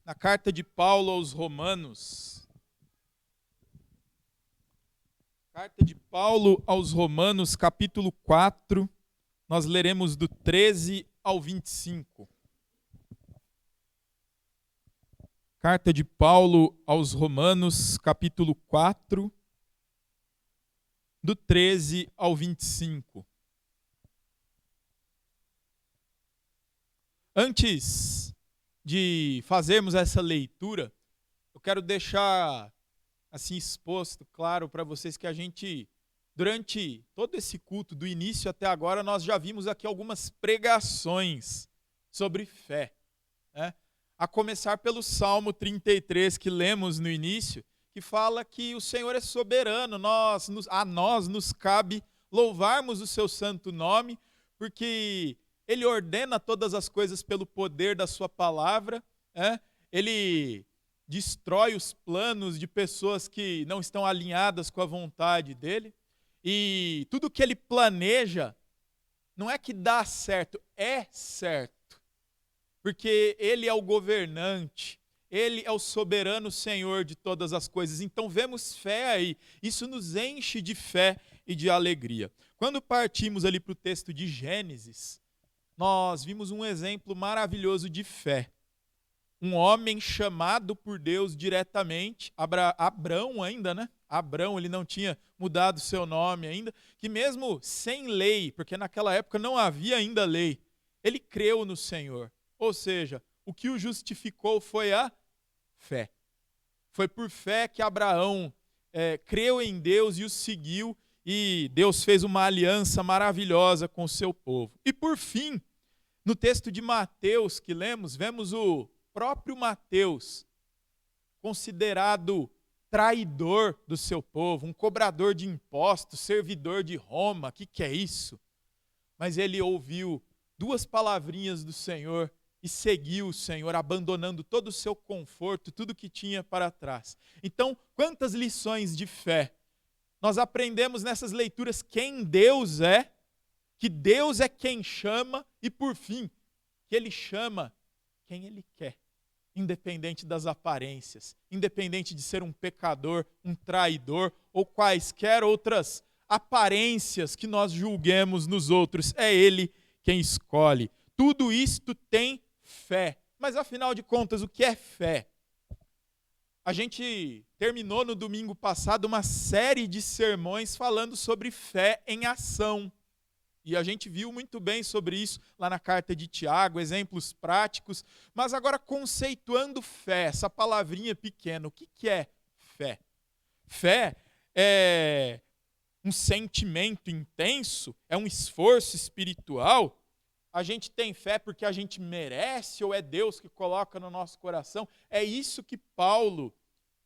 Na carta de Paulo aos Romanos. Carta de Paulo aos Romanos, capítulo 4, nós leremos do 13 ao 25. Carta de Paulo aos Romanos, capítulo 4, do 13 ao 25. Antes de fazermos essa leitura, eu quero deixar assim exposto, claro, para vocês que a gente, durante todo esse culto, do início até agora, nós já vimos aqui algumas pregações sobre fé, né? A começar pelo Salmo 33 que lemos no início, que fala que o Senhor é soberano, a nós nos cabe louvarmos o seu santo nome, porque Ele ordena todas as coisas pelo poder da sua palavra, Ele destrói os planos de pessoas que não estão alinhadas com a vontade dEle, e tudo que Ele planeja não é que dá certo, é certo, porque Ele é o governante, Ele é o soberano Senhor de todas as coisas. Então vemos fé aí, isso nos enche de fé e de alegria. Quando partimos ali para o texto de Gênesis, nós vimos um exemplo maravilhoso de fé. Um homem chamado por Deus diretamente, Abrão ainda, né? Abrão, ele não tinha mudado seu nome ainda, que mesmo sem lei, porque naquela época não havia ainda lei, ele creu no Senhor. Ou seja, o que o justificou foi a fé. Foi por fé que Abraão creu em Deus e o seguiu, e Deus fez uma aliança maravilhosa com o seu povo. E por fim, no texto de Mateus que lemos, vemos o próprio Mateus considerado traidor do seu povo, um cobrador de impostos, servidor de Roma. O que é isso? Mas ele ouviu duas palavrinhas do Senhor e seguiu o Senhor, abandonando todo o seu conforto, tudo que tinha para trás. Então, quantas lições de fé nós aprendemos nessas leituras, quem Deus é, que Deus é quem chama e, por fim, que Ele chama quem Ele quer, independente das aparências, independente de ser um pecador, um traidor ou quaisquer outras aparências que nós julguemos nos outros. É Ele quem escolhe. Tudo isto tem fé. Mas, afinal de contas, o que é fé? A gente terminou no domingo passado uma série de sermões falando sobre fé em ação. E a gente viu muito bem sobre isso lá na carta de Tiago, exemplos práticos. Mas agora, conceituando fé, essa palavrinha pequena, o que é fé? Fé é um sentimento intenso, é um esforço espiritual. A gente tem fé porque a gente merece ou é Deus que coloca no nosso coração? É isso que Paulo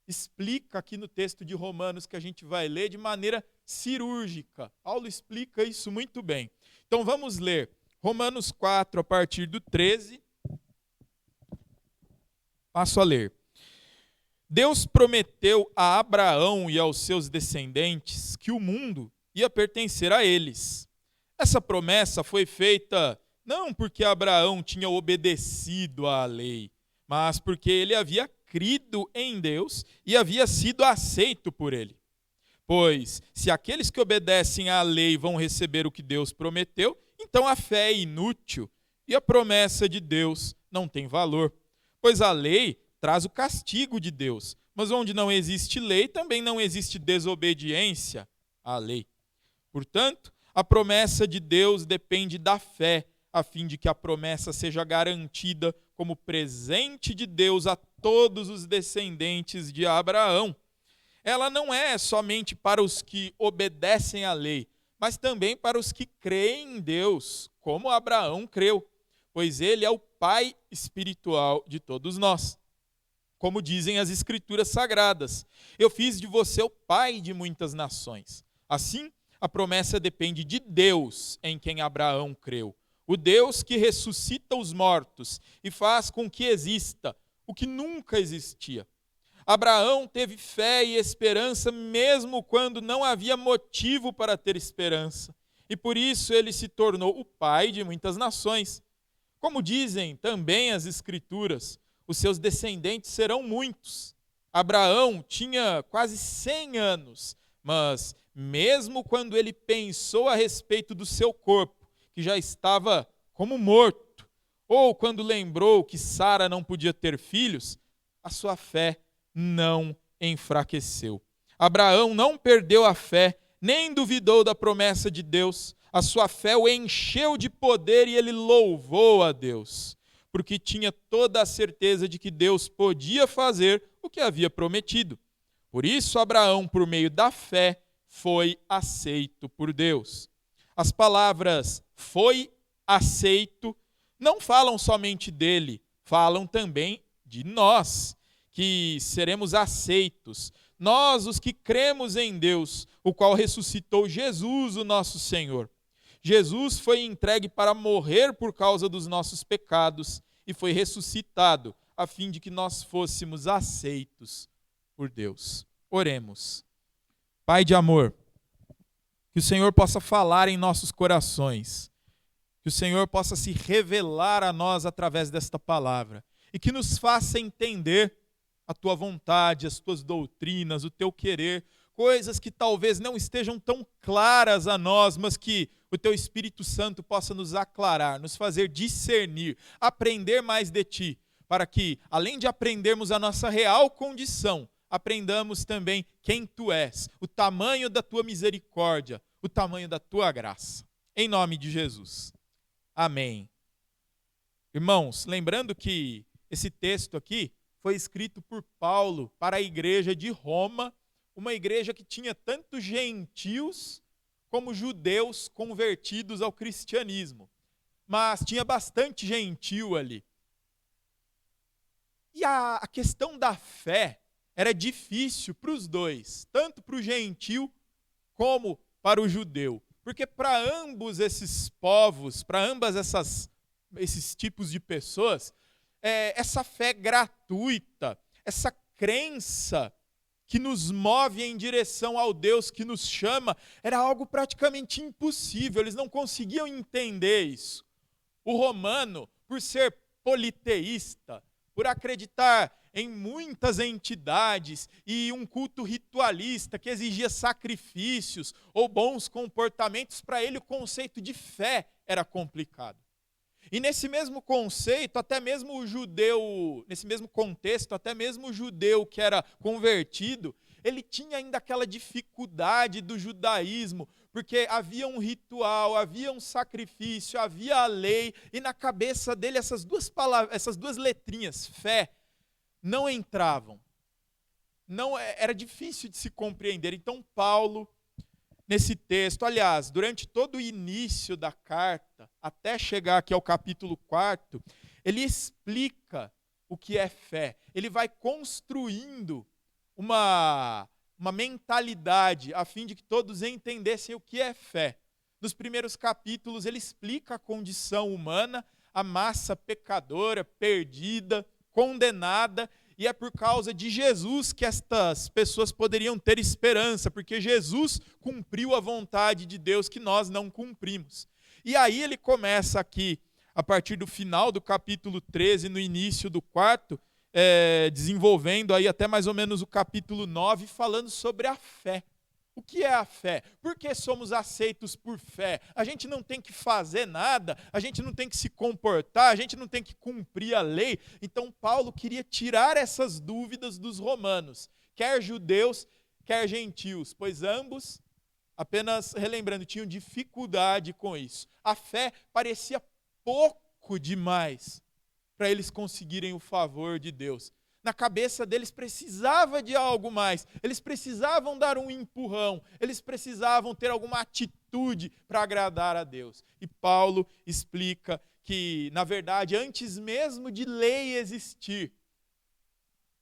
explica aqui no texto de Romanos que a gente vai ler de maneira cirúrgica. Paulo explica isso muito bem. Então vamos ler Romanos 4 a partir do 13. Passo a ler. Deus prometeu a Abraão e aos seus descendentes que o mundo ia pertencer a eles. Essa promessa foi feita não porque Abraão tinha obedecido à lei, mas porque ele havia crido em Deus e havia sido aceito por ele. Pois, se aqueles que obedecem à lei vão receber o que Deus prometeu, então a fé é inútil e a promessa de Deus não tem valor. Pois a lei traz o castigo de Deus, mas onde não existe lei, também não existe desobediência à lei. Portanto, a promessa de Deus depende da fé, a fim de que a promessa seja garantida como presente de Deus a todos os descendentes de Abraão. Ela não é somente para os que obedecem à lei, mas também para os que creem em Deus, como Abraão creu, pois ele é o pai espiritual de todos nós. Como dizem as Escrituras Sagradas, eu fiz de você o pai de muitas nações. Assim, a promessa depende de Deus em quem Abraão creu, o Deus que ressuscita os mortos e faz com que exista o que nunca existia. Abraão teve fé e esperança mesmo quando não havia motivo para ter esperança, e por isso ele se tornou o pai de muitas nações. Como dizem também as Escrituras, os seus descendentes serão muitos. Abraão tinha quase 100 anos, mas mesmo quando ele pensou a respeito do seu corpo, que já estava como morto, ou quando lembrou que Sara não podia ter filhos, a sua fé não enfraqueceu. Abraão não perdeu a fé, nem duvidou da promessa de Deus. A sua fé o encheu de poder e ele louvou a Deus, porque tinha toda a certeza de que Deus podia fazer o que havia prometido. Por isso, Abraão, por meio da fé, foi aceito por Deus. As palavras foi aceito não falam somente dele, falam também de nós, que seremos aceitos. Nós, os que cremos em Deus, o qual ressuscitou Jesus, o nosso Senhor. Jesus foi entregue para morrer por causa dos nossos pecados e foi ressuscitado, a fim de que nós fôssemos aceitos por Deus. Oremos. Pai de amor, que o Senhor possa falar em nossos corações, que o Senhor possa se revelar a nós através desta palavra e que nos faça entender a tua vontade, as tuas doutrinas, o teu querer, coisas que talvez não estejam tão claras a nós, mas que o teu Espírito Santo possa nos aclarar, nos fazer discernir, aprender mais de ti, para que, além de aprendermos a nossa real condição, aprendamos também quem tu és, o tamanho da tua misericórdia, o tamanho da tua graça. Em nome de Jesus. Amém. Irmãos, lembrando que esse texto aqui foi escrito por Paulo para a igreja de Roma, uma igreja que tinha tanto gentios como judeus convertidos ao cristianismo. Mas tinha bastante gentio ali. E a questão da fé era difícil para os dois, tanto para o gentio como para o judeu. Porque para ambos esses povos, para ambas esses tipos de pessoas, essa fé gratuita, essa crença que nos move em direção ao Deus que nos chama, era algo praticamente impossível, eles não conseguiam entender isso. O romano, por ser politeísta, por acreditar em muitas entidades e um culto ritualista que exigia sacrifícios ou bons comportamentos, para ele o conceito de fé era complicado. E nesse mesmo conceito, até mesmo o judeu, nesse mesmo contexto, até mesmo o judeu que era convertido, ele tinha ainda aquela dificuldade do judaísmo, porque havia um ritual, havia um sacrifício, havia a lei, e na cabeça dele essas duas palavras, essas duas letrinhas, fé, não entravam. Não, era difícil de se compreender. Então Paulo, nesse texto, aliás, durante todo o início da carta, até chegar aqui ao capítulo 4, ele explica o que é fé. Ele vai construindo uma mentalidade a fim de que todos entendessem o que é fé. Nos primeiros capítulos ele explica a condição humana, a massa pecadora, perdida, condenada, e é por causa de Jesus que estas pessoas poderiam ter esperança, porque Jesus cumpriu a vontade de Deus que nós não cumprimos. E aí ele começa aqui, a partir do final do capítulo 13, no início do 4, desenvolvendo aí até mais ou menos o capítulo 9, falando sobre a fé. O que é a fé? Por que somos aceitos por fé? A gente não tem que fazer nada, a gente não tem que se comportar, a gente não tem que cumprir a lei. Então Paulo queria tirar essas dúvidas dos romanos, quer judeus, quer gentios, pois ambos, apenas relembrando, tinham dificuldade com isso. A fé parecia pouco demais para eles conseguirem o favor de Deus. Na cabeça deles precisava de algo mais, eles precisavam dar um empurrão, eles precisavam ter alguma atitude para agradar a Deus. E Paulo explica que, na verdade, antes mesmo de lei existir,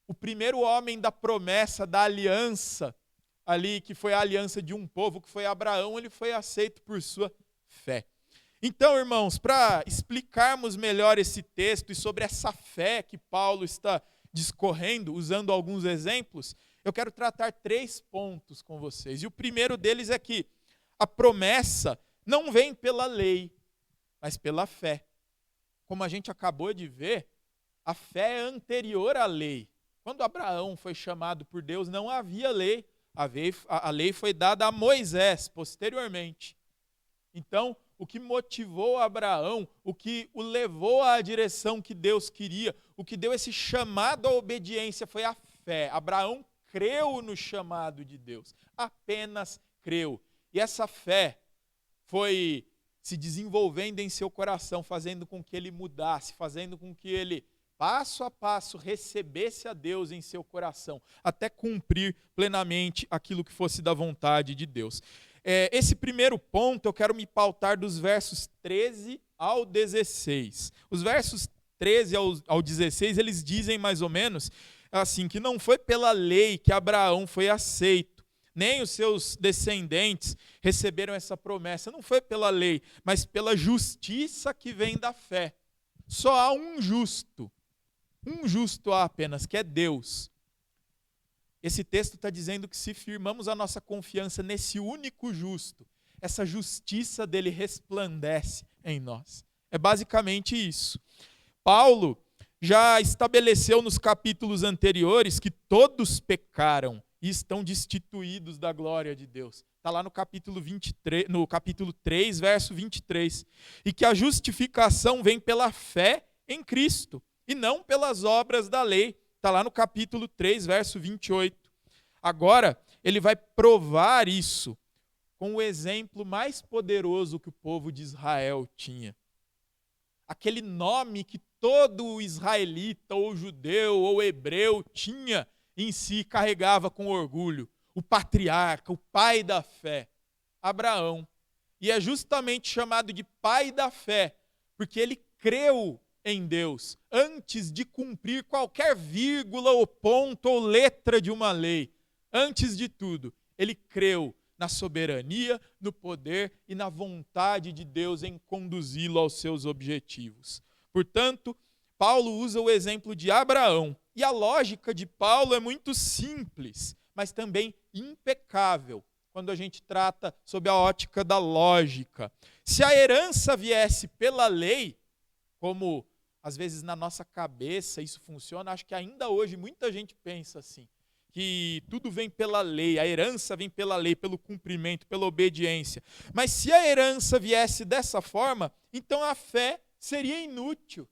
o primeiro homem da promessa, da aliança, ali que foi a aliança de um povo, que foi Abraão, ele foi aceito por sua fé. Então, irmãos, para explicarmos melhor esse texto e sobre essa fé que Paulo está discorrendo, usando alguns exemplos, eu quero tratar 3 pontos com vocês. E o primeiro deles é que a promessa não vem pela lei, mas pela fé. Como a gente acabou de ver, A fé é anterior à lei. Quando Abraão foi chamado por Deus, não havia lei. A lei foi dada a Moisés posteriormente. Então, o que motivou Abraão, o que o levou à direção que Deus queria, o que deu esse chamado à obediência foi a fé. Abraão creu no chamado de Deus, apenas creu. E essa fé foi se desenvolvendo em seu coração, fazendo com que ele mudasse, fazendo com que ele, passo a passo, recebesse a Deus em seu coração, até cumprir plenamente aquilo que fosse da vontade de Deus. Esse primeiro ponto eu quero me pautar dos versos 13 ao 16. Os versos 13 ao 16, eles dizem mais ou menos assim, que não foi pela lei que Abraão foi aceito, nem os seus descendentes receberam essa promessa. Não foi pela lei, mas pela justiça que vem da fé. Só há um justo há apenas, que é Deus. Esse texto está dizendo que se firmamos a nossa confiança nesse único justo, essa justiça dele resplandece em nós. É basicamente isso. Paulo já estabeleceu nos capítulos anteriores que todos pecaram e estão destituídos da glória de Deus. Está lá no capítulo 3, verso 23. E que a justificação vem pela fé em Cristo e não pelas obras da lei. Está lá no capítulo 3, verso 28. Agora, ele vai provar isso com o exemplo mais poderoso que o povo de Israel tinha. Aquele nome que todo israelita, ou judeu, ou hebreu tinha em si, carregava com orgulho. O patriarca, o pai da fé, Abraão. E é justamente chamado de pai da fé, porque ele creu em Deus, antes de cumprir qualquer vírgula ou ponto ou letra de uma lei. Antes de tudo, ele creu na soberania, no poder e na vontade de Deus em conduzi-lo aos seus objetivos. Portanto, Paulo usa o exemplo de Abraão. E a lógica de Paulo é muito simples, mas também impecável, quando a gente trata sob a ótica da lógica. Se a herança viesse pela lei, como às vezes na nossa cabeça isso funciona, acho que ainda hoje muita gente pensa assim, que tudo vem pela lei, a herança vem pela lei, pelo cumprimento, pela obediência. Mas se a herança viesse dessa forma, então a fé seria inútil.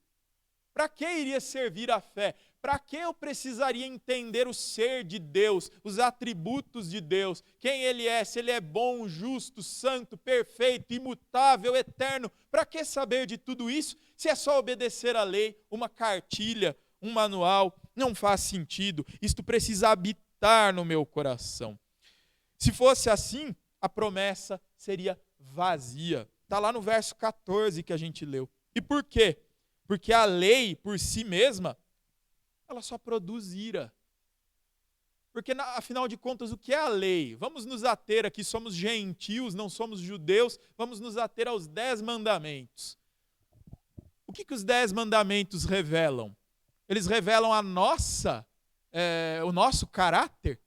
Para que iria servir a fé? Para que eu precisaria entender o ser de Deus, os atributos de Deus, quem Ele é, se Ele é bom, justo, santo, perfeito, imutável, eterno? Para que saber de tudo isso, se é só obedecer a lei, uma cartilha, um manual? Não faz sentido. Isto precisa habitar no meu coração. Se fosse assim, a promessa seria vazia. Está lá no verso 14 que a gente leu. E por quê? Porque a lei, por si mesma, ela só produz ira. Porque, afinal de contas, o que é a lei? Vamos nos ater aqui, somos gentios, não somos judeus, vamos nos ater aos 10 mandamentos. O que os 10 mandamentos revelam? Eles revelam o nosso caráter?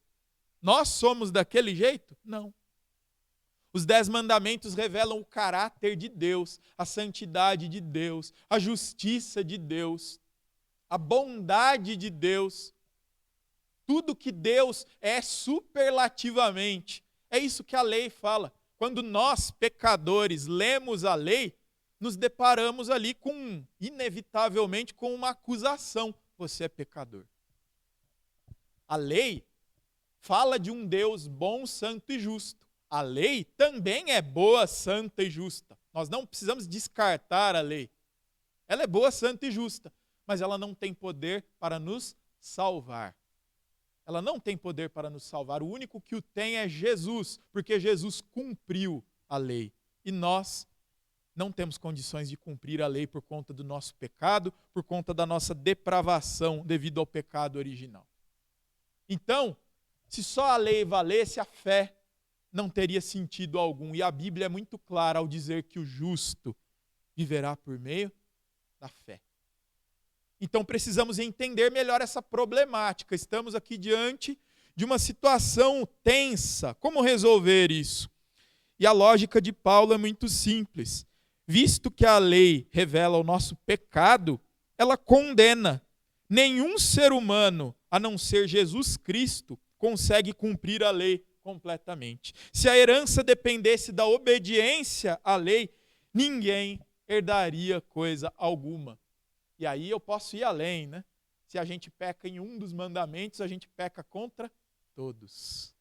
Nós somos daquele jeito? Não. Os 10 mandamentos revelam o caráter de Deus, a santidade de Deus, a justiça de Deus, a bondade de Deus. Tudo que Deus é superlativamente. É isso que a lei fala. Quando nós, pecadores, lemos a lei, nos deparamos ali inevitavelmente, com uma acusação. Você é pecador. A lei fala de um Deus bom, santo e justo. A lei também é boa, santa e justa. Nós não precisamos descartar a lei. Ela é boa, santa e justa, mas ela não tem poder para nos salvar. Ela não tem poder para nos salvar. O único que o tem é Jesus, porque Jesus cumpriu a lei. E nós não temos condições de cumprir a lei por conta do nosso pecado, por conta da nossa depravação devido ao pecado original. Então, se só a lei valesse, a fé não teria sentido algum. E a Bíblia é muito clara ao dizer que o justo viverá por meio da fé. Então precisamos entender melhor essa problemática. Estamos aqui diante de uma situação tensa. Como resolver isso? E a lógica de Paulo é muito simples. Visto que a lei revela o nosso pecado, ela condena. nenhum ser humano, a não ser Jesus Cristo, consegue cumprir a lei completamente. Se a herança dependesse da obediência à lei, ninguém herdaria coisa alguma. E aí eu posso ir além, né? Se a gente peca em um dos mandamentos, a gente peca contra todos.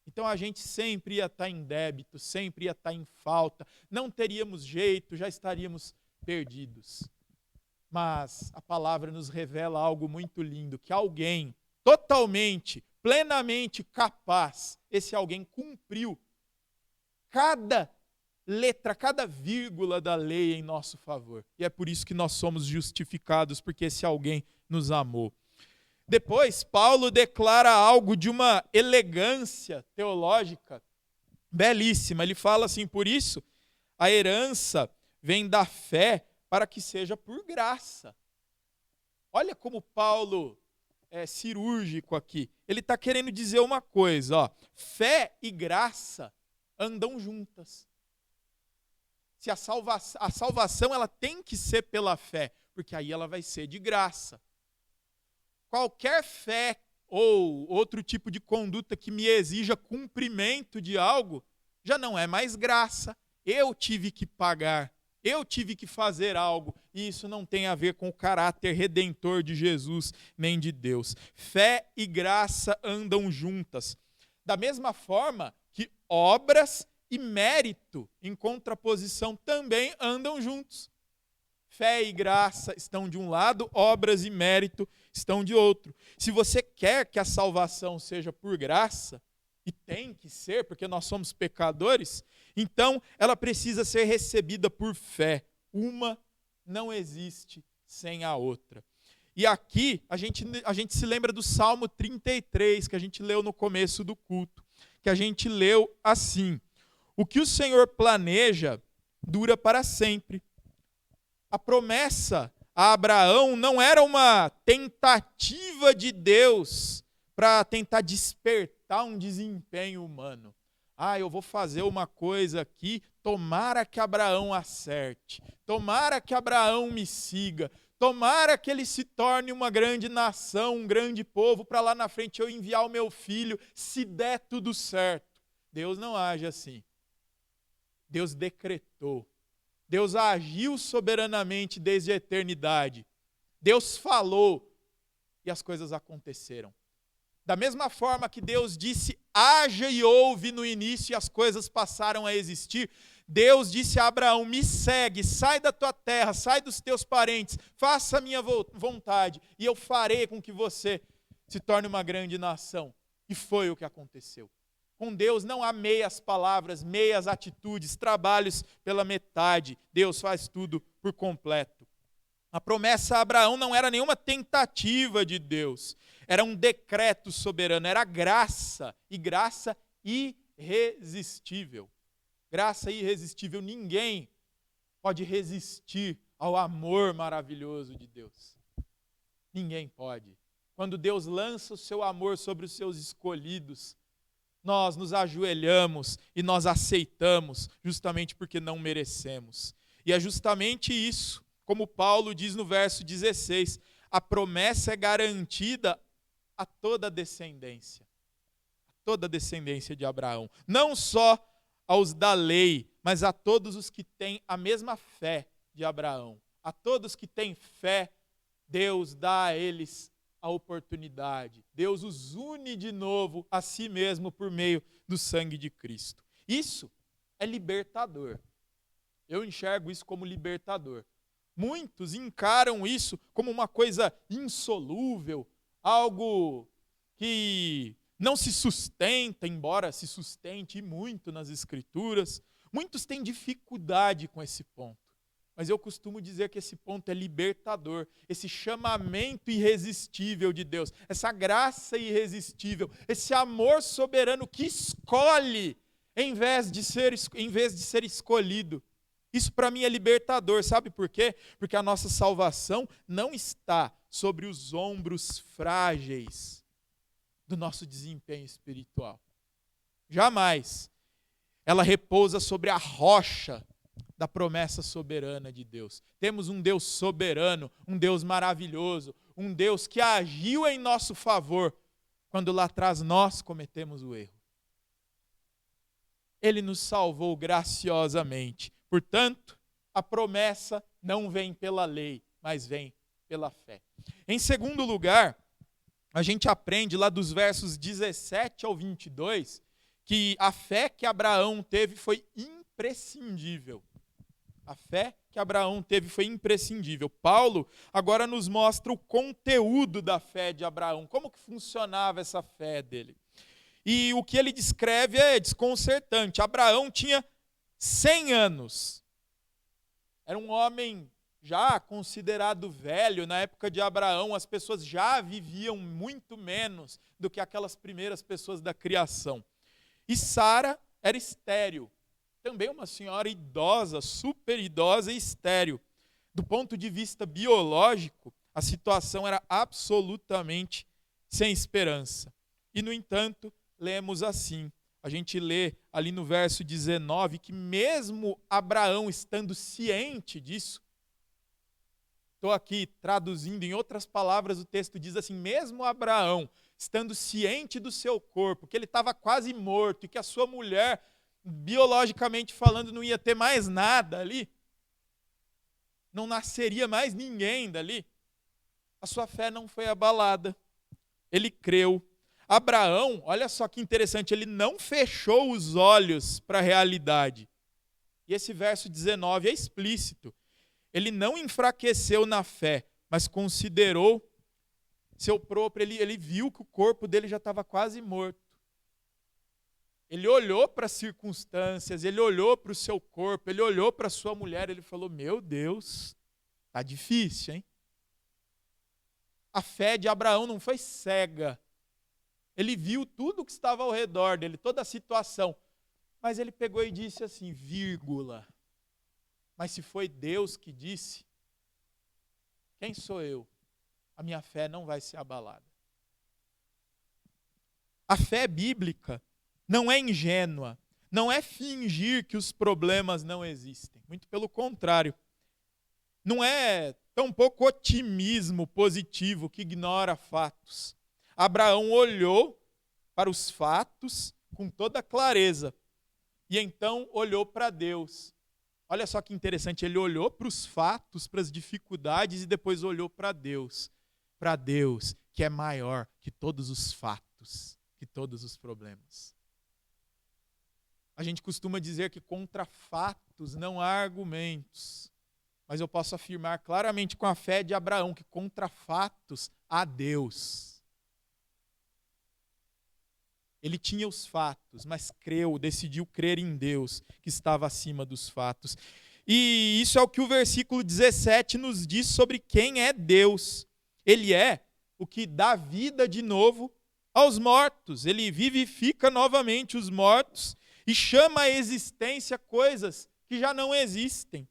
Então a gente sempre ia estar em débito, sempre ia estar em falta, não teríamos jeito, já estaríamos perdidos. Mas a palavra nos revela algo muito lindo, que alguém totalmente, plenamente capaz, esse alguém cumpriu cada letra, cada vírgula da lei em nosso favor. E é por isso que nós somos justificados, porque esse alguém nos amou. Depois, Paulo declara algo de uma elegância teológica belíssima. Ele fala assim: por isso, a herança vem da fé para que seja por graça. Olha como Paulo é cirúrgico aqui. Ele está querendo dizer uma coisa, ó, fé e graça andam juntas. Se a salvação ela tem que ser pela fé, porque aí ela vai ser de graça. Qualquer fé ou outro tipo de conduta que me exija cumprimento de algo, já não é mais graça. Eu tive que pagar, eu tive que fazer algo, e isso não tem a ver com o caráter redentor de Jesus, nem de Deus. Fé e graça andam juntas. Da mesma forma que obras e mérito, em contraposição, também andam juntos. Fé e graça estão de um lado, obras e mérito estão de outro. Se você quer que a salvação seja por graça, e tem que ser, porque nós somos pecadores, então ela precisa ser recebida por fé. Uma não existe sem a outra. E aqui a gente se lembra do Salmo 33, que a gente leu no começo do culto, que a gente leu assim: o que o Senhor planeja dura para sempre. A promessa a Abraão não era uma tentativa de Deus para tentar despertar um desempenho humano. Eu vou fazer uma coisa aqui, tomara que Abraão acerte, tomara que Abraão me siga, tomara que ele se torne uma grande nação, um grande povo, para lá na frente eu enviar o meu filho, se der tudo certo. Deus não age assim. Deus decretou. Deus agiu soberanamente desde a eternidade. Deus falou e as coisas aconteceram. Da mesma forma que Deus disse, haja e houve no início e as coisas passaram a existir, Deus disse a Abraão, me segue, sai da tua terra, sai dos teus parentes, faça a minha vontade e eu farei com que você se torne uma grande nação. E foi o que aconteceu. Com Deus não há meias palavras, meias atitudes, trabalhos pela metade. Deus faz tudo por completo. A promessa a Abraão não era nenhuma tentativa de Deus. Era um decreto soberano, era graça. E graça irresistível. Graça irresistível. Ninguém pode resistir ao amor maravilhoso de Deus. Ninguém pode. Quando Deus lança o seu amor sobre os seus escolhidos, nós nos ajoelhamos e nós aceitamos, justamente porque não merecemos. E é justamente isso, como Paulo diz no verso 16, a promessa é garantida a toda a descendência de Abraão. Não só aos da lei, mas a todos os que têm a mesma fé de Abraão. A todos que têm fé, Deus dá a eles a oportunidade. Deus os une de novo a si mesmo por meio do sangue de Cristo. Isso é libertador. Eu enxergo isso como libertador. Muitos encaram isso como uma coisa insolúvel, algo que não se sustenta, embora se sustente muito nas Escrituras. Muitos têm dificuldade com esse ponto. Mas eu costumo dizer que esse ponto é libertador, esse chamamento irresistível de Deus, essa graça irresistível, esse amor soberano que escolhe em vez de ser escolhido. Isso para mim é libertador, sabe por quê? Porque a nossa salvação não está sobre os ombros frágeis do nosso desempenho espiritual. Jamais. Ela repousa sobre a rocha da promessa soberana de Deus. Temos um Deus soberano, um Deus maravilhoso, um Deus que agiu em nosso favor quando lá atrás nós cometemos o erro. Ele nos salvou graciosamente. Portanto, a promessa não vem pela lei, mas vem pela fé. Em segundo lugar, a gente aprende lá dos versos 17 ao 22 que a fé que Abraão teve foi imprescindível. A fé que Abraão teve foi imprescindível. Paulo agora nos mostra o conteúdo da fé de Abraão, como que funcionava essa fé dele. E o que ele descreve é desconcertante. Abraão tinha 100 anos. Era um homem já considerado velho. Na época de Abraão, as pessoas já viviam muito menos do que aquelas primeiras pessoas da criação. E Sara era estéril. Também uma senhora idosa, super idosa e estéril. Do ponto de vista biológico, a situação era absolutamente sem esperança. E, no entanto, lemos assim. A gente lê ali no verso 19 que mesmo Abraão estando ciente disso, estou aqui traduzindo em outras palavras, o texto diz assim, mesmo Abraão estando ciente do seu corpo, que ele estava quase morto e que a sua mulher, biologicamente falando, não ia ter mais nada ali, não nasceria mais ninguém dali, a sua fé não foi abalada. Ele creu. Abraão, olha só que interessante, ele não fechou os olhos para a realidade. E esse verso 19 é explícito. Ele não enfraqueceu na fé, mas considerou seu próprio, ele viu que o corpo dele já estava quase morto. Ele olhou para as circunstâncias, ele olhou para o seu corpo, ele olhou para a sua mulher, ele falou, meu Deus, está difícil, hein? A fé de Abraão não foi cega. Ele viu tudo o que estava ao redor dele, toda a situação. Mas ele pegou e disse assim, vírgula. Mas se foi Deus que disse, quem sou eu? A minha fé não vai ser abalada. A fé bíblica não é ingênua, não é fingir que os problemas não existem. Muito pelo contrário. Não é tampouco otimismo positivo que ignora fatos. Abraão olhou para os fatos com toda clareza e então olhou para Deus. Olha só que interessante, ele olhou para os fatos, para as dificuldades e depois olhou para Deus que é maior que todos os fatos, que todos os problemas. A gente costuma dizer que contra fatos não há argumentos, mas eu posso afirmar claramente com a fé de Abraão que contra fatos há Deus. Ele tinha os fatos, mas decidiu crer em Deus, que estava acima dos fatos. E isso é o que o versículo 17 nos diz sobre quem é Deus. Ele é o que dá vida de novo aos mortos. Ele vivifica novamente os mortos e chama à existência coisas que já não existem.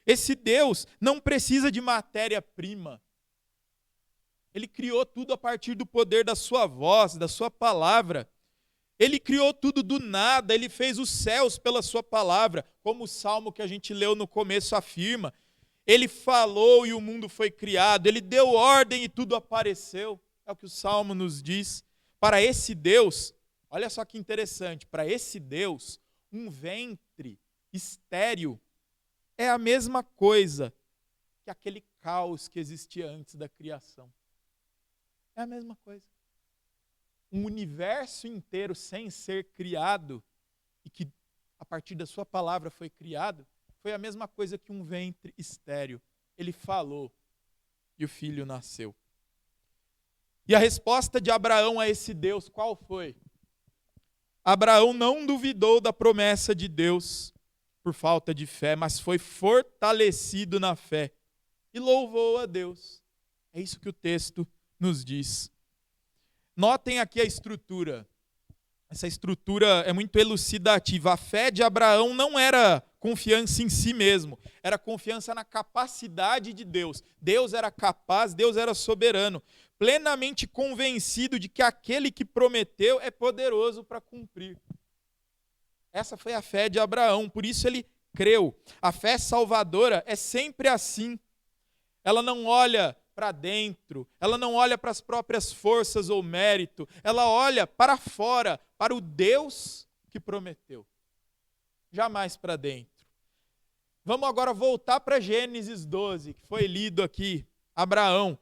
Esse Deus não precisa de matéria-prima. Ele criou tudo a partir do poder da sua voz, da sua palavra. Ele criou tudo do nada, ele fez os céus pela sua palavra, como o salmo que a gente leu no começo afirma. Ele falou e o mundo foi criado, ele deu ordem e tudo apareceu. É o que o salmo nos diz. Para esse Deus, olha só que interessante, para esse Deus, um ventre estéril é a mesma coisa que aquele caos que existia antes da criação. É a mesma coisa. Um universo inteiro sem ser criado e que a partir da sua palavra foi criado, foi a mesma coisa que um ventre estéril. Ele falou e o filho nasceu. E a resposta de Abraão a esse Deus, qual foi? Abraão não duvidou da promessa de Deus por falta de fé, mas foi fortalecido na fé e louvou a Deus. É isso que o texto nos diz. Notem aqui a estrutura. Essa estrutura é muito elucidativa. A fé de Abraão não era confiança em si mesmo, era confiança na capacidade de Deus. Deus era capaz, Deus era soberano, plenamente convencido de que aquele que prometeu é poderoso para cumprir. Essa foi a fé de Abraão, por isso ele creu. A fé salvadora é sempre assim. Ela não olha para dentro, ela não olha para as próprias forças ou mérito, ela olha para fora, para o Deus que prometeu. Jamais para dentro. Vamos agora voltar para Gênesis 12, que foi lido aqui. Abraão,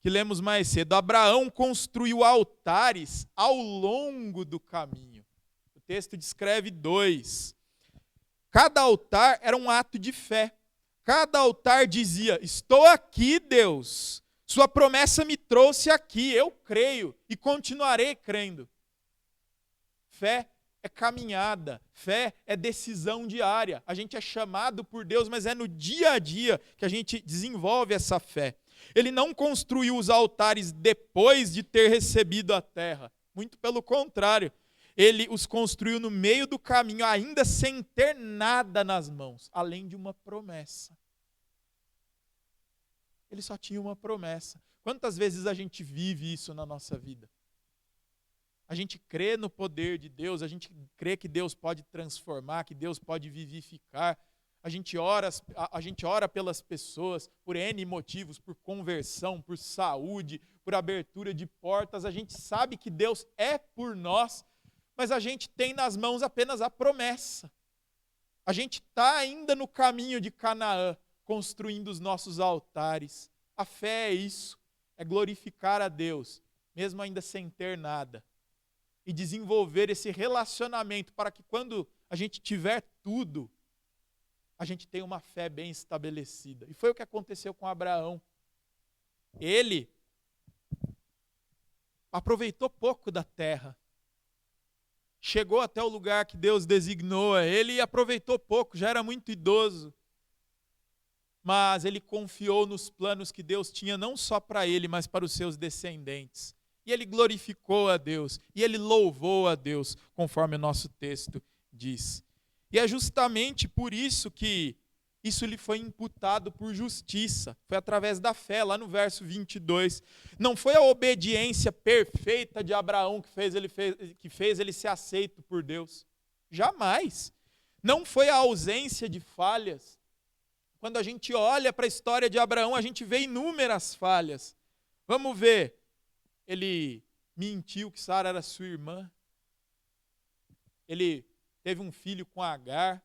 que lemos mais cedo. Abraão construiu altares ao longo do caminho. O texto descreve 2. Cada altar era um ato de fé. Cada altar dizia: estou aqui, Deus. Sua promessa me trouxe aqui. Eu creio e continuarei crendo. Fé é caminhada. Fé é decisão diária. A gente é chamado por Deus, mas é no dia a dia que a gente desenvolve essa fé. Ele não construiu os altares depois de ter recebido a terra. Muito pelo contrário. Ele os construiu no meio do caminho, ainda sem ter nada nas mãos, além de uma promessa. Ele só tinha uma promessa. Quantas vezes a gente vive isso na nossa vida? A gente crê no poder de Deus, a gente crê que Deus pode transformar, que Deus pode vivificar. A gente ora pelas pessoas por N motivos, por conversão, por saúde, por abertura de portas. A gente sabe que Deus é por nós, mas a gente tem nas mãos apenas a promessa. A gente está ainda no caminho de Canaã, construindo os nossos altares. A fé é isso, é glorificar a Deus, mesmo ainda sem ter nada. E desenvolver esse relacionamento para que quando a gente tiver tudo, a gente tenha uma fé bem estabelecida. E foi o que aconteceu com Abraão. Ele aproveitou pouco da terra. Chegou até o lugar que Deus designou a ele e aproveitou pouco, já era muito idoso. Mas ele confiou nos planos que Deus tinha, não só para ele, mas para os seus descendentes. E ele glorificou a Deus, e ele louvou a Deus, conforme o nosso texto diz. E é justamente por isso que isso lhe foi imputado por justiça. Foi através da fé, lá no verso 22. Não foi a obediência perfeita de Abraão que fez ele ser aceito por Deus. Jamais. Não foi a ausência de falhas. Quando a gente olha para a história de Abraão, a gente vê inúmeras falhas. Vamos ver. Ele mentiu que Sara era sua irmã. Ele teve um filho com Agar.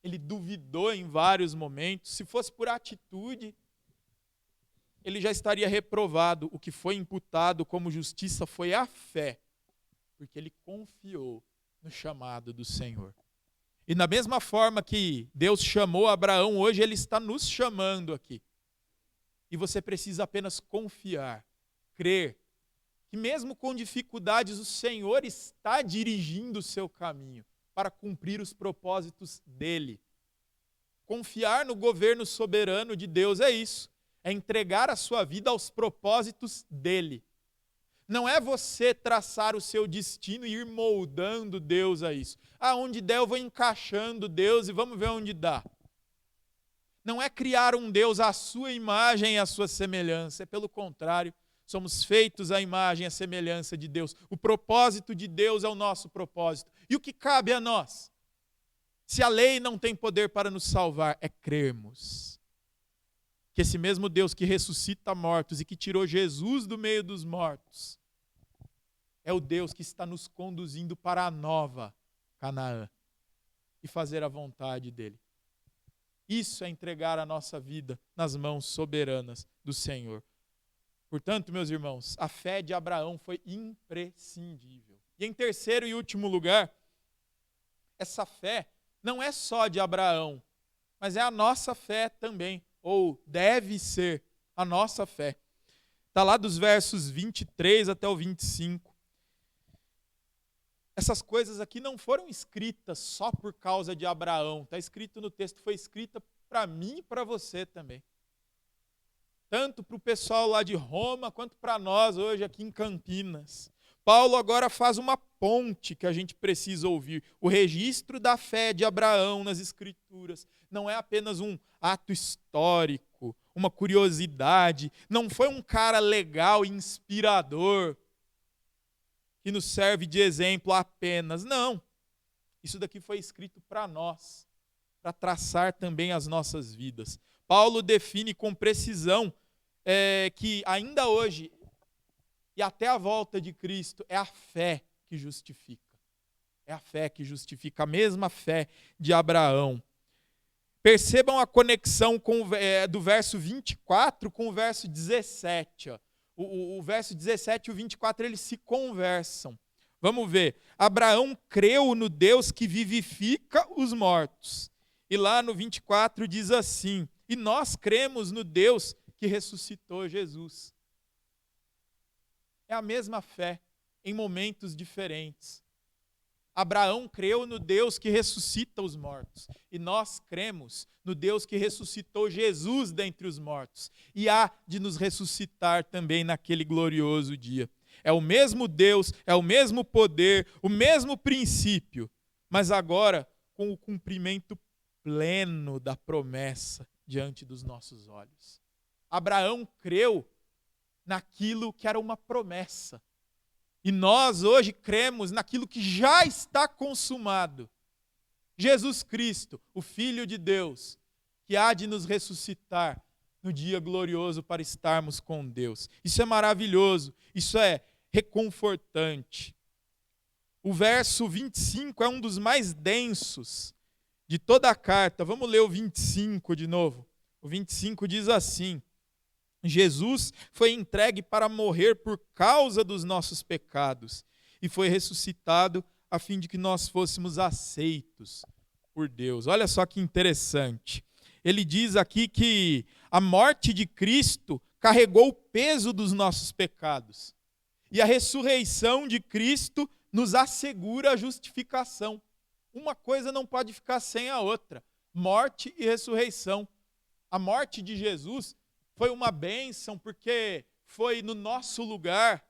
Ele duvidou em vários momentos. Se fosse por atitude, ele já estaria reprovado. O que foi imputado como justiça foi a fé, porque ele confiou no chamado do Senhor. E da mesma forma que Deus chamou Abraão, hoje ele está nos chamando aqui. E você precisa apenas confiar, crer, que mesmo com dificuldades o Senhor está dirigindo o seu caminho para cumprir os propósitos dele. Confiar no governo soberano de Deus é isso, é entregar a sua vida aos propósitos dele. Não é você traçar o seu destino e ir moldando Deus a isso. Onde der eu vou encaixando Deus e vamos ver onde dá. Não é criar um Deus à sua imagem e à sua semelhança, é pelo contrário. Somos feitos à imagem e à semelhança de Deus. O propósito de Deus é o nosso propósito. E o que cabe a nós? Se a lei não tem poder para nos salvar, é crermos que esse mesmo Deus que ressuscita mortos e que tirou Jesus do meio dos mortos, é o Deus que está nos conduzindo para a nova Canaã e fazer a vontade dele. Isso é entregar a nossa vida nas mãos soberanas do Senhor. Portanto, meus irmãos, a fé de Abraão foi imprescindível. E em terceiro e último lugar, essa fé não é só de Abraão, mas é a nossa fé também, ou deve ser a nossa fé. Está lá dos versos 23 até o 25. Essas coisas aqui não foram escritas só por causa de Abraão. Está escrito no texto, foi escrita para mim e para você também. Tanto para o pessoal lá de Roma, quanto para nós hoje aqui em Campinas. Paulo agora faz uma ponte que a gente precisa ouvir. O registro da fé de Abraão nas Escrituras não é apenas um ato histórico, uma curiosidade. Não foi um cara legal e inspirador que nos serve de exemplo apenas. Não. Isso daqui foi escrito para nós. para traçar também as nossas vidas. Paulo define com precisão que ainda hoje e até a volta de Cristo é a fé que justifica. É a fé que justifica, a mesma fé de Abraão. Percebam a conexão do verso 24 com o verso 17. Ó. O verso 17 e o 24, eles se conversam. Vamos ver. Abraão creu no Deus que vivifica os mortos. E lá no 24 diz assim: e nós cremos no Deus que ressuscitou Jesus. É a mesma fé, em momentos diferentes. Abraão creu no Deus que ressuscita os mortos. E nós cremos no Deus que ressuscitou Jesus dentre os mortos. E há de nos ressuscitar também naquele glorioso dia. É o mesmo Deus, é o mesmo poder, o mesmo princípio, mas agora com o cumprimento pleno da promessa diante dos nossos olhos. Abraão creu naquilo que era uma promessa. E nós hoje cremos naquilo que já está consumado. Jesus Cristo, o Filho de Deus, que há de nos ressuscitar no dia glorioso para estarmos com Deus. Isso é maravilhoso, isso é reconfortante. O verso 25 é um dos mais densos de toda a carta. Vamos ler o 25 de novo. O 25 diz assim: Jesus foi entregue para morrer por causa dos nossos pecados e foi ressuscitado a fim de que nós fôssemos aceitos por Deus. Olha só que interessante. Ele diz aqui que a morte de Cristo carregou o peso dos nossos pecados e a ressurreição de Cristo nos assegura a justificação. Uma coisa não pode ficar sem a outra: morte e ressurreição. A morte de Jesus foi uma bênção, porque foi no nosso lugar,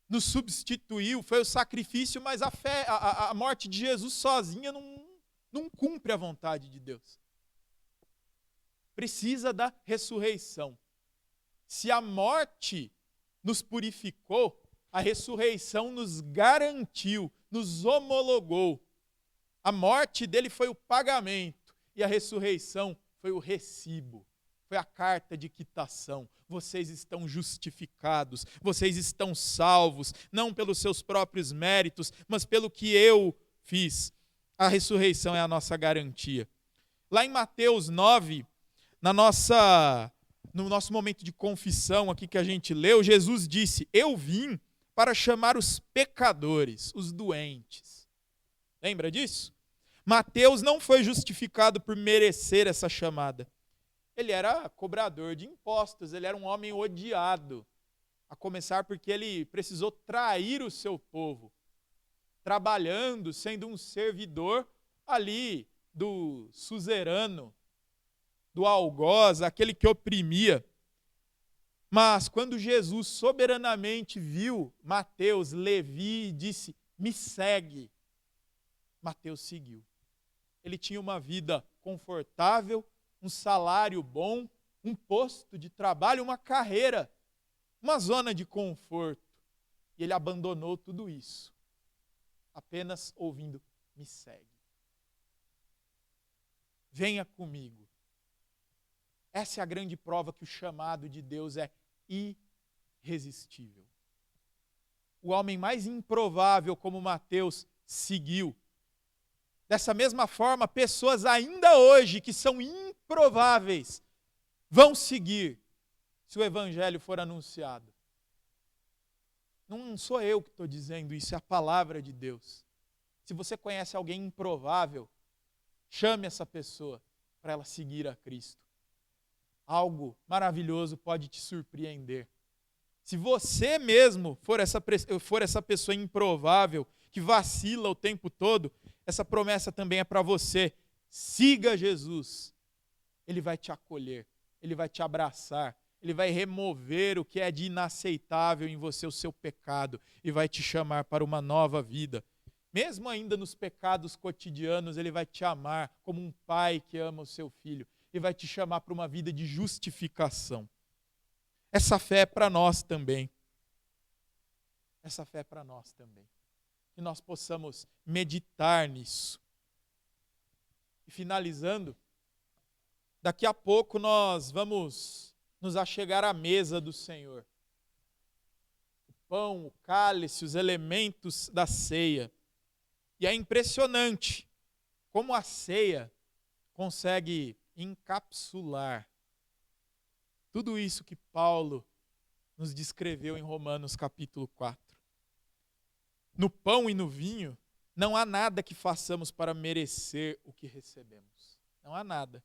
nos substituiu, foi o sacrifício, mas a morte de Jesus sozinha não cumpre a vontade de Deus. Precisa da ressurreição. Se a morte nos purificou, a ressurreição nos garantiu, nos homologou. A morte dele foi o pagamento e a ressurreição foi o recibo. Foi a carta de quitação. Vocês estão justificados, vocês estão salvos, não pelos seus próprios méritos, mas pelo que eu fiz. A ressurreição é a nossa garantia. Lá em Mateus 9, no nosso momento de confissão aqui que a gente leu, Jesus disse: eu vim para chamar os pecadores, os doentes. Lembra disso? Mateus não foi justificado por merecer essa chamada. Ele era cobrador de impostos, ele era um homem odiado, a começar porque ele precisou trair o seu povo, trabalhando, sendo um servidor ali do suzerano, do algoz, aquele que oprimia. Mas quando Jesus soberanamente viu Mateus, Levi, e disse: me segue, Mateus seguiu. Ele tinha uma vida confortável, um salário bom, um posto de trabalho, uma carreira, uma zona de conforto. E ele abandonou tudo isso, apenas ouvindo: me segue. Venha comigo. Essa é a grande prova que o chamado de Deus é irresistível. O homem mais improvável como Mateus seguiu. Dessa mesma forma, pessoas ainda hoje que são improváveis vão seguir se o evangelho for anunciado. Não sou eu que estou dizendo isso, é a palavra de Deus. Se você conhece alguém improvável, chame essa pessoa para ela seguir a Cristo. Algo maravilhoso pode te surpreender. Se você mesmo for essa pessoa improvável, que vacila o tempo todo, essa promessa também é para você. Siga Jesus. Ele vai te acolher, ele vai te abraçar, ele vai remover o que é de inaceitável em você, o seu pecado, e vai te chamar para uma nova vida. Mesmo ainda nos pecados cotidianos, ele vai te amar como um pai que ama o seu filho, e vai te chamar para uma vida de justificação. Essa fé é para nós também. Essa fé é para nós também. Que nós possamos meditar nisso. E finalizando, daqui a pouco nós vamos nos achegar à mesa do Senhor. O pão, o cálice, os elementos da ceia. E é impressionante como a ceia consegue encapsular tudo isso que Paulo nos descreveu em Romanos capítulo 4. No pão e no vinho, não há nada que façamos para merecer o que recebemos. Não há nada.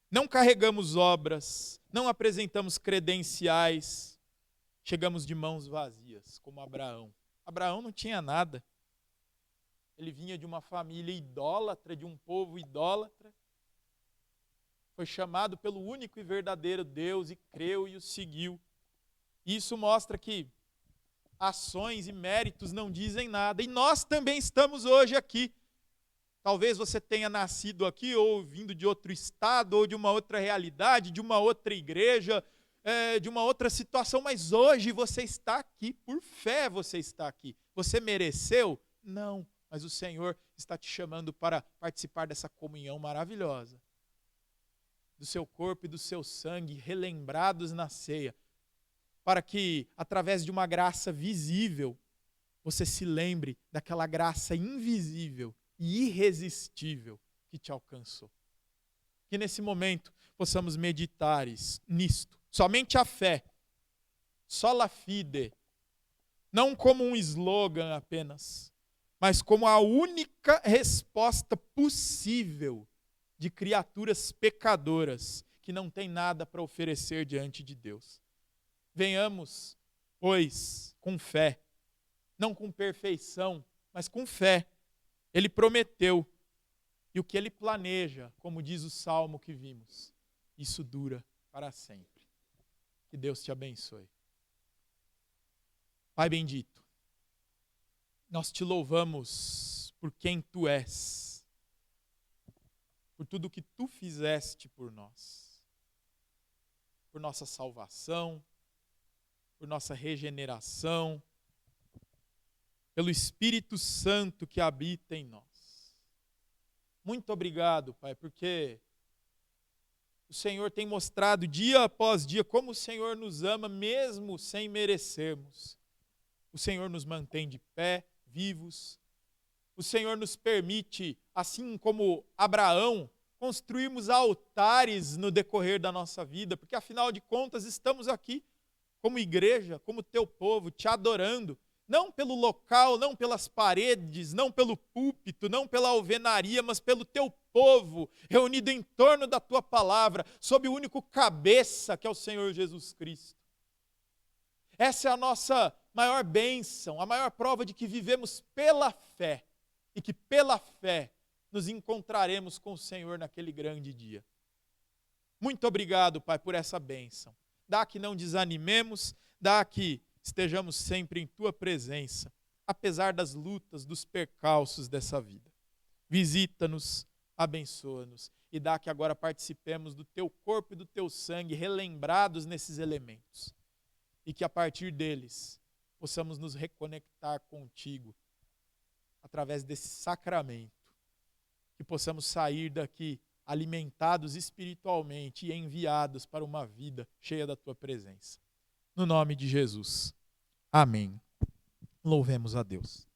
Não carregamos obras, não apresentamos credenciais, chegamos de mãos vazias, como Abraão. Abraão não tinha nada. Ele vinha de uma família idólatra, de um povo idólatra. Foi chamado pelo único e verdadeiro Deus e creu e o seguiu. Isso mostra que ações e méritos não dizem nada. E nós também estamos hoje aqui. Talvez você tenha nascido aqui ou vindo de outro estado ou de uma outra realidade, de uma outra igreja, de uma outra situação, mas hoje você está aqui, por fé você está aqui. Você mereceu? Não. Mas o Senhor está te chamando para participar dessa comunhão maravilhosa. Do seu corpo e do seu sangue relembrados na ceia. Para que, através de uma graça visível, você se lembre daquela graça invisível e irresistível que te alcançou. Que nesse momento possamos meditar nisto. Somente a fé, sola fide, não como um slogan apenas, mas como a única resposta possível de criaturas pecadoras que não têm nada para oferecer diante de Deus. Venhamos, pois, com fé, não com perfeição, mas com fé. Ele prometeu, e o que ele planeja, como diz o salmo que vimos, isso dura para sempre. Que Deus te abençoe. Pai bendito, nós te louvamos por quem tu és, por tudo que tu fizeste por nós, por nossa salvação, por nossa regeneração, pelo Espírito Santo que habita em nós. Muito obrigado, Pai, porque o Senhor tem mostrado dia após dia como o Senhor nos ama, mesmo sem merecermos. O Senhor nos mantém de pé, vivos. O Senhor nos permite, assim como Abraão, construirmos altares no decorrer da nossa vida, porque afinal de contas estamos aqui como igreja, como teu povo, te adorando, não pelo local, não pelas paredes, não pelo púlpito, não pela alvenaria, mas pelo teu povo, reunido em torno da tua palavra, sob o único cabeça que é o Senhor Jesus Cristo. Essa é a nossa maior bênção, a maior prova de que vivemos pela fé e que pela fé nos encontraremos com o Senhor naquele grande dia. Muito obrigado, Pai, por essa bênção. Dá que não desanimemos, dá que estejamos sempre em tua presença, apesar das lutas, dos percalços dessa vida. Visita-nos, abençoa-nos e dá que agora participemos do teu corpo e do teu sangue, relembrados nesses elementos. E que a partir deles possamos nos reconectar contigo através desse sacramento. Que possamos sair daqui alimentados espiritualmente e enviados para uma vida cheia da tua presença. No nome de Jesus. Amém. Louvemos a Deus.